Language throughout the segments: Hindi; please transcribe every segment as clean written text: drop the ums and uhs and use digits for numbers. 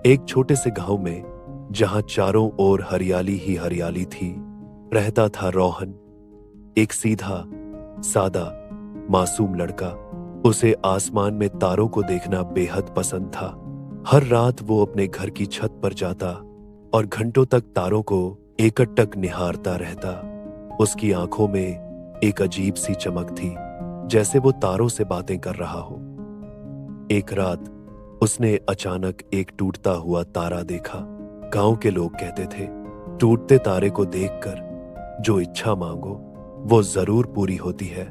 एक छोटे से गांव में, जहां चारों ओर हरियाली ही हरियाली थी, रहता था रोहन। एक सीधा सादा मासूम लड़का। उसे आसमान में तारों को देखना बेहद पसंद था। हर रात वो अपने घर की छत पर जाता और घंटों तक तारों को एकटक निहारता रहता। उसकी आंखों में एक अजीब सी चमक थी, जैसे वो तारों से बातें कर रहा हो। एक रात उसने अचानक एक टूटता हुआ तारा देखा। गांव के लोग कहते थे, टूटते तारे को देखकर जो इच्छा मांगो वो जरूर पूरी होती है।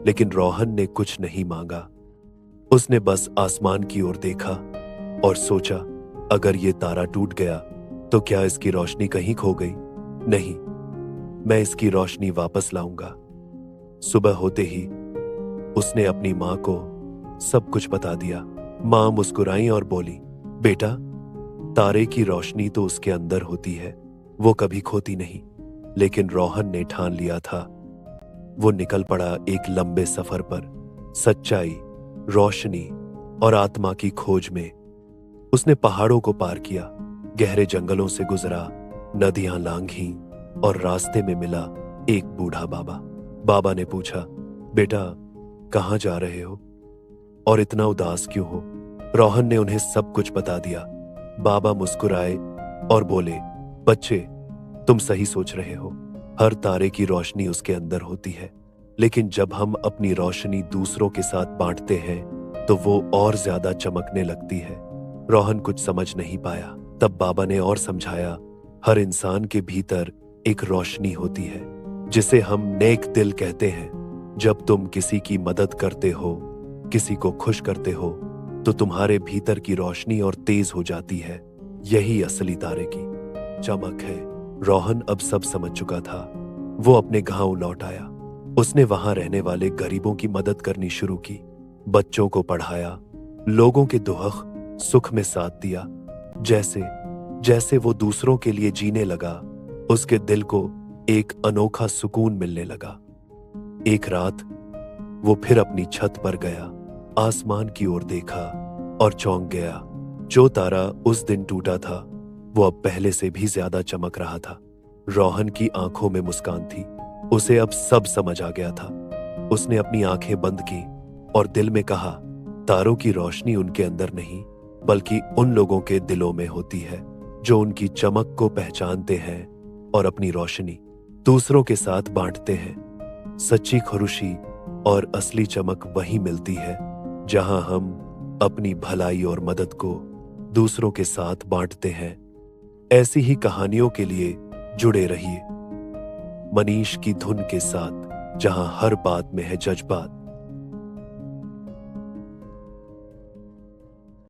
लेकिन रोहन ने कुछ नहीं मांगा। उसने बस आसमान की ओर देखा और सोचा, अगर ये तारा टूट गया तो क्या इसकी रोशनी कहीं खो गई? नहीं, मैं इसकी रोशनी वापस लाऊंगा। सुबह होते ही उसने अपनी मां को सब कुछ बता दिया। मां मुस्कुराई और बोली, बेटा, तारे की रोशनी तो उसके अंदर होती है, वो कभी खोती नहीं। लेकिन रोहन ने ठान लिया था। वो निकल पड़ा एक लंबे सफर पर, सच्चाई, रोशनी और आत्मा की खोज में। उसने पहाड़ों को पार किया, गहरे जंगलों से गुजरा, नदियां लांघी और रास्ते में मिला एक बूढ़ा बाबा। बाबा ने पूछा, बेटा, कहां जा रहे हो और इतना उदास क्यों हो? रोहन ने उन्हें सब कुछ बता दिया। बाबा मुस्कुराए और बोले, बच्चे, तुम सही सोच रहे हो। हर तारे की रोशनी उसके अंदर होती है, लेकिन जब हम अपनी रोशनी दूसरों के साथ बांटते हैं तो वो और ज्यादा चमकने लगती है। रोहन कुछ समझ नहीं पाया। तब बाबा ने और समझाया, हर इंसान के भीतर एक रोशनी होती है, जिसे हम नेक दिल कहते हैं। जब तुम किसी की मदद करते हो, किसी को खुश करते हो, तो तुम्हारे भीतर की रोशनी और तेज हो जाती है। यही असली तारे की चमक है। रोहन अब सब समझ चुका था। वो अपने गांव लौट आया। उसने वहां रहने वाले गरीबों की मदद करनी शुरू की, बच्चों को पढ़ाया, लोगों के दुख सुख में साथ दिया। जैसे जैसे वो दूसरों के लिए जीने लगा, उसके दिल को एक अनोखा सुकून मिलने लगा। एक रात वो फिर अपनी छत पर गया, आसमान की ओर देखा और चौंक गया। जो तारा उस दिन टूटा था, वो अब पहले से भी ज्यादा चमक रहा था। रोहन की आंखों में मुस्कान थी। उसे अब सब समझ आ गया था। उसने अपनी आंखें बंद की और दिल में कहा, तारों की रोशनी उनके अंदर नहीं, बल्कि उन लोगों के दिलों में होती है जो उनकी चमक को पहचानते हैं और अपनी रोशनी दूसरों के साथ बांटते हैं। सच्ची खुशी और असली चमक वहीं मिलती है जहां हम अपनी भलाई और मदद को दूसरों के साथ बांटते हैं। ऐसी ही कहानियों के लिए जुड़े रहिए मनीष की धुन के साथ, जहां हर बात में है जज्बात।